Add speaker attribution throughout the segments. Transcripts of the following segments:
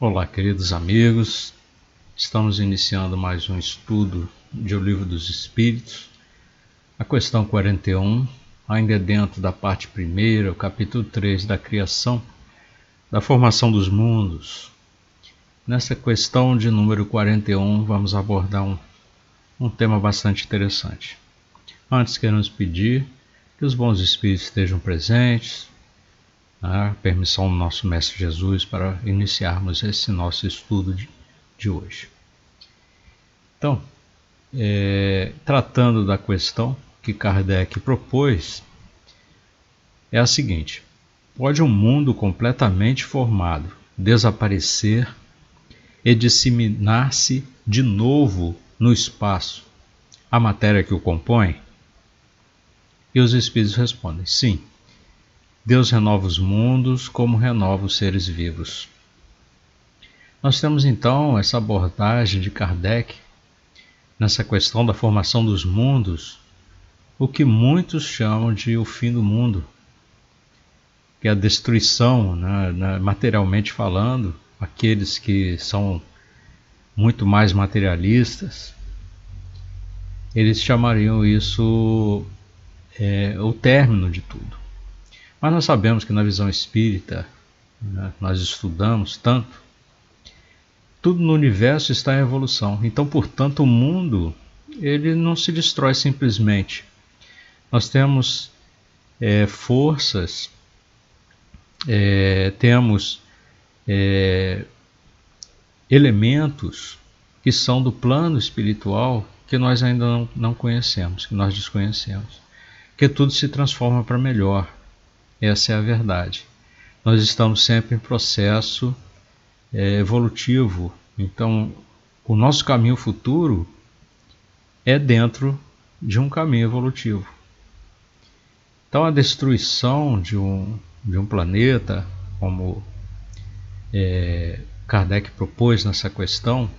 Speaker 1: Olá, queridos amigos, estamos iniciando mais um estudo de O Livro dos Espíritos, a questão 41, ainda dentro da parte primeira, o capítulo 3 da criação, da formação dos mundos. Nessa questão de número 41, vamos abordar um tema bastante interessante. Antes, queremos pedir que os bons espíritos estejam presentes, a permissão do nosso Mestre Jesus para iniciarmos esse nosso estudo de hoje. Então, tratando da questão que Kardec propôs, é a seguinte: pode um mundo completamente formado desaparecer e disseminar-se de novo no espaço, a matéria que o compõe? E os espíritos respondem: sim. Deus renova os mundos como renova os seres vivos. Nós temos então essa abordagem de Kardec nessa questão da formação dos mundos, o que muitos chamam de o fim do mundo, que é a destruição, materialmente falando. Aqueles que são muito mais materialistas, eles chamariam isso o término de tudo. Mas nós sabemos que na visão espírita, nós estudamos tanto, tudo no universo está em evolução. Então, portanto, o mundo ele não se destrói simplesmente. Nós temos forças, temos elementos que são do plano espiritual que nós ainda não conhecemos, que nós desconhecemos. Que tudo se transforma para melhor. Essa é a verdade. Nós estamos sempre em processo evolutivo. Então, o nosso caminho futuro é dentro de um caminho evolutivo. Então, a destruição de um planeta, como Kardec propôs nessa questão,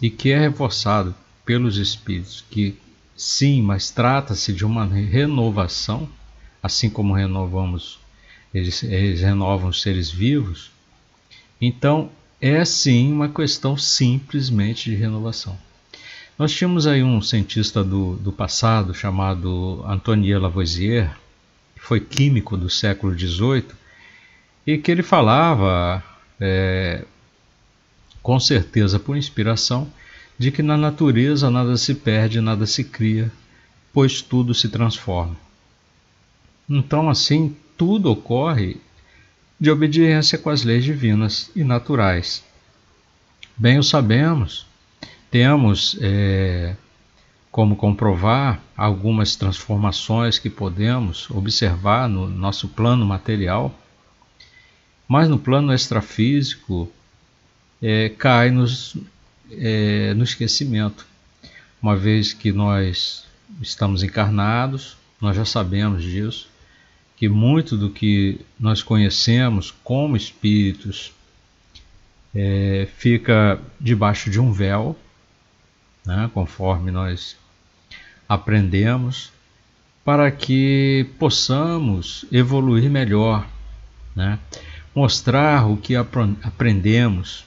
Speaker 1: e que é reforçado pelos espíritos, que sim, mas trata-se de uma renovação, assim como eles renovam os seres vivos. Então, é sim uma questão simplesmente de renovação. Nós tínhamos aí um cientista do passado chamado Antoine Lavoisier, que foi químico do século XVIII, e que ele falava, com certeza por inspiração, de que na natureza nada se perde, nada se cria, pois tudo se transforma. Então, assim, tudo ocorre de obediência com as leis divinas e naturais. Bem o sabemos, temos como comprovar algumas transformações que podemos observar no nosso plano material, mas no plano extrafísico cai no esquecimento. Uma vez que nós estamos encarnados, nós já sabemos disso, que muito do que nós conhecemos como espíritos fica debaixo de um véu, conforme nós aprendemos, para que possamos evoluir melhor, mostrar o que aprendemos.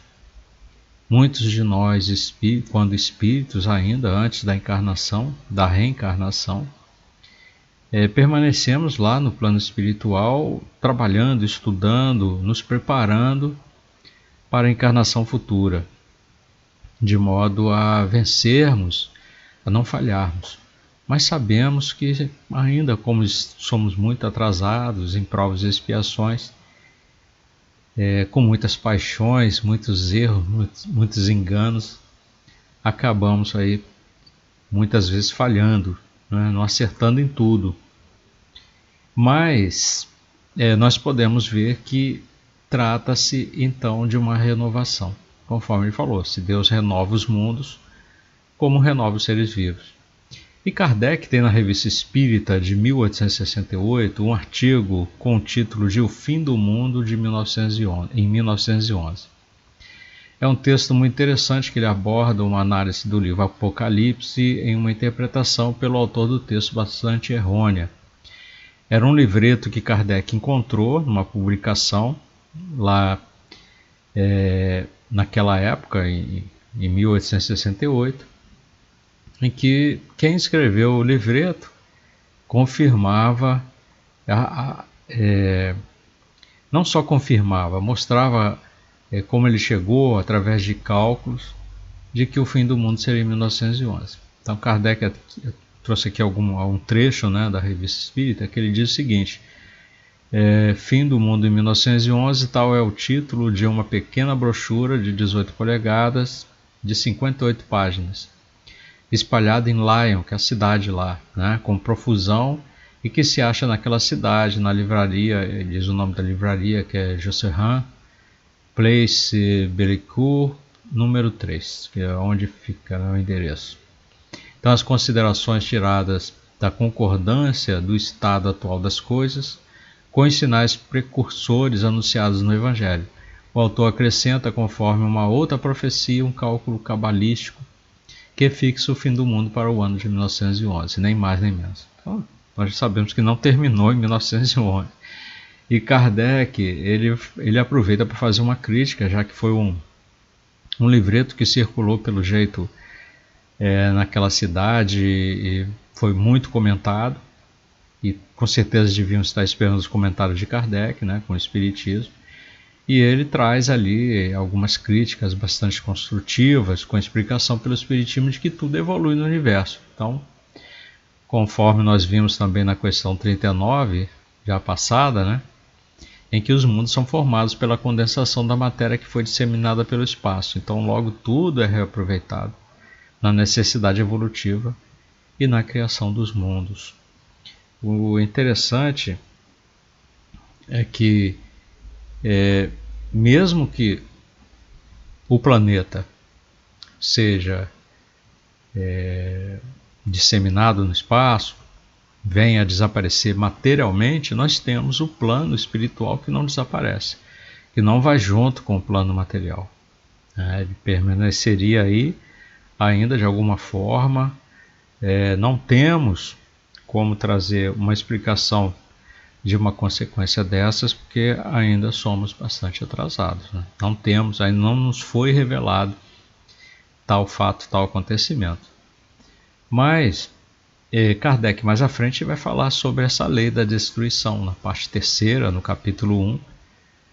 Speaker 1: Muitos de nós, quando espíritos ainda antes da encarnação, da reencarnação, permanecemos lá no plano espiritual, trabalhando, estudando, nos preparando para a encarnação futura, de modo a vencermos, a não falharmos. Mas sabemos que ainda, como somos muito atrasados em provas e expiações, com muitas paixões, muitos erros, muitos enganos, acabamos aí muitas vezes falhando, não acertando em tudo. Mas nós podemos ver que trata-se então de uma renovação, conforme ele falou: se Deus renova os mundos, como renova os seres vivos. E Kardec tem na Revista Espírita de 1868 um artigo com o título de O Fim do Mundo em 1911. É um texto muito interessante que ele aborda uma análise do livro Apocalipse em uma interpretação pelo autor do texto bastante errônea. Era um livreto que Kardec encontrou numa publicação lá naquela época, em 1868, em que quem escreveu o livreto confirmava, não só confirmava, mostrava como ele chegou através de cálculos de que o fim do mundo seria em 1911. Então Kardec trouxe aqui um trecho, né, da Revista Espírita, que ele diz o seguinte: Fim do mundo em 1911, tal é o título de uma pequena brochura de 18 polegadas, de 58 páginas, espalhada em Lyon, que é a cidade lá, né, com profusão, e que se acha naquela cidade, na livraria, diz o nome da livraria, que é Josserand, Place Bellecourt, número 3, que é onde fica o endereço. Então, as considerações tiradas da concordância do estado atual das coisas com os sinais precursores anunciados no Evangelho. O autor acrescenta, conforme uma outra profecia, um cálculo cabalístico que fixa o fim do mundo para o ano de 1911, nem mais nem menos. Então, nós sabemos que não terminou em 1911. E Kardec, ele aproveita para fazer uma crítica, já que foi um livreto que circulou pelo jeito naquela cidade e foi muito comentado, e com certeza deviam estar esperando os comentários de Kardec, né, com o Espiritismo, e ele traz ali algumas críticas bastante construtivas, com a explicação pelo Espiritismo de que tudo evolui no universo. Então, conforme nós vimos também na questão 39, já passada, né, em que os mundos são formados pela condensação da matéria que foi disseminada pelo espaço. Então, logo tudo é reaproveitado na necessidade evolutiva e na criação dos mundos. O interessante é que, mesmo que o planeta seja disseminado no espaço, venha a desaparecer materialmente, nós temos o plano espiritual que não desaparece, que não vai junto com o plano material. Ele permaneceria aí ainda de alguma forma. Não temos como trazer uma explicação de uma consequência dessas, porque ainda somos bastante atrasados, né? Não temos, ainda não nos foi revelado tal fato, tal acontecimento. Mas Kardec mais à frente vai falar sobre essa lei da destruição, na parte terceira, no capítulo 1,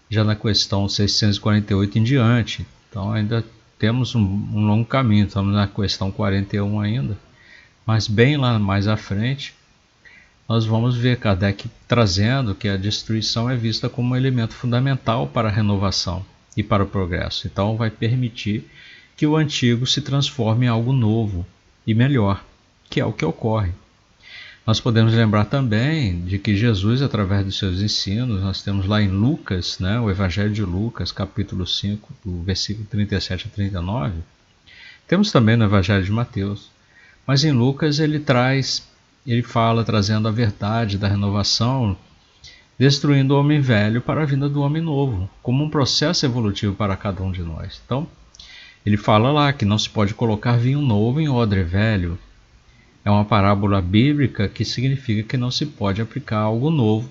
Speaker 1: já na questão 648 em diante. Então ainda temos um longo caminho, estamos na questão 41 ainda, mas bem lá mais à frente nós vamos ver Kardec trazendo que a destruição é vista como um elemento fundamental para a renovação e para o progresso. Então vai permitir que o antigo se transforme em algo novo e melhor, que é o que ocorre. Nós podemos lembrar também de que Jesus, através dos seus ensinos, nós temos lá em Lucas, né, o Evangelho de Lucas, capítulo 5, do versículo 37 a 39, temos também no Evangelho de Mateus, mas em Lucas ele fala trazendo a verdade da renovação, destruindo o homem velho para a vinda do homem novo, como um processo evolutivo para cada um de nós. Então, ele fala lá que não se pode colocar vinho novo em odre velho. É uma parábola bíblica que significa que não se pode aplicar algo novo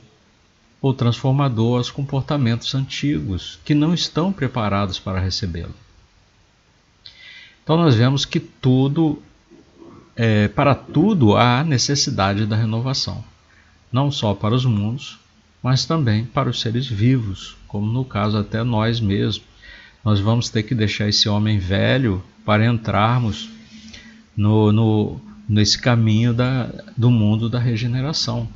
Speaker 1: ou transformador aos comportamentos antigos, que não estão preparados para recebê-lo. Então nós vemos que para tudo há necessidade da renovação, não só para os mundos, mas também para os seres vivos, como no caso até nós mesmos. Nós vamos ter que deixar esse homem velho para entrarmos nesse caminho do mundo da regeneração,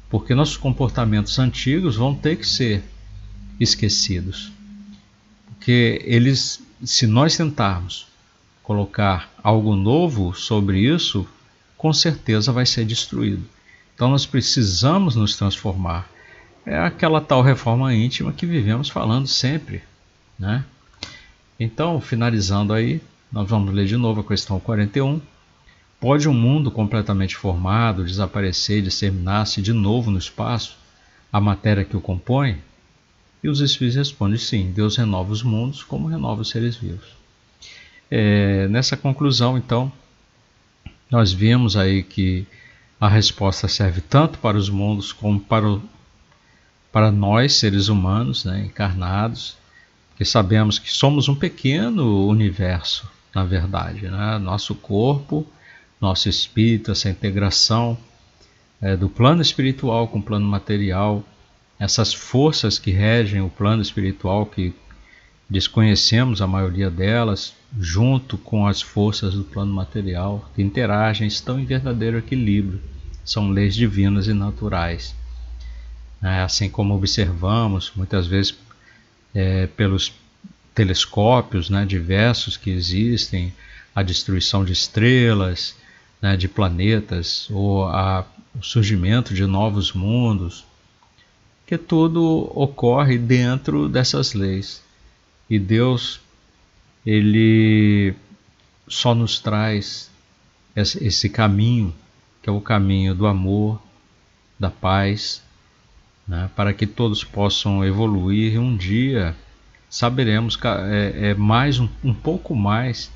Speaker 1: porque nossos comportamentos antigos vão ter que ser esquecidos, porque se nós tentarmos colocar algo novo sobre isso, com certeza vai ser destruído. Então nós precisamos nos transformar. É aquela tal reforma íntima que vivemos falando sempre, né? Então, finalizando aí, nós vamos ler de novo a questão 41. Pode um mundo completamente formado desaparecer e disseminar-se de novo no espaço, a matéria que o compõe? E os Espíritos respondem sim, Deus renova os mundos como renova os seres vivos. Nessa conclusão, então, nós vimos aí que a resposta serve tanto para os mundos como para nós, seres humanos, né, encarnados, que sabemos que somos um pequeno universo, na verdade, né? Nosso corpo, nosso espírito, essa integração do plano espiritual com o plano material, essas forças que regem o plano espiritual, que desconhecemos a maioria delas, junto com as forças do plano material, que interagem, estão em verdadeiro equilíbrio, são leis divinas e naturais. Assim como observamos muitas vezes pelos telescópios, né, diversos que existem, a destruição de estrelas, né, de planetas, ou o surgimento de novos mundos, que tudo ocorre dentro dessas leis. E Deus, Ele só nos traz esse caminho, que é o caminho do amor, da paz, né, para que todos possam evoluir e um dia saberemos mais um pouco mais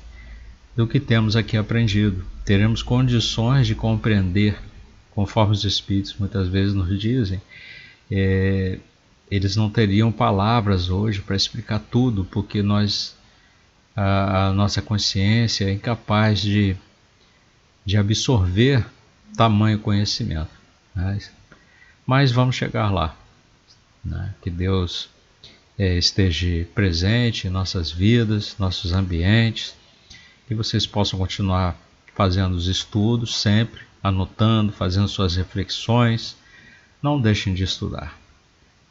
Speaker 1: do que temos aqui aprendido. Teremos condições de compreender, conforme os Espíritos muitas vezes nos dizem, eles não teriam palavras hoje para explicar tudo, porque a nossa consciência é incapaz de absorver tamanho conhecimento, né? Mas vamos chegar lá, né? Que Deus esteja presente em nossas vidas, nossos ambientes, que vocês possam continuar fazendo os estudos sempre, anotando, fazendo suas reflexões. Não deixem de estudar.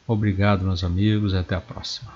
Speaker 1: Obrigado, meus amigos, e até a próxima.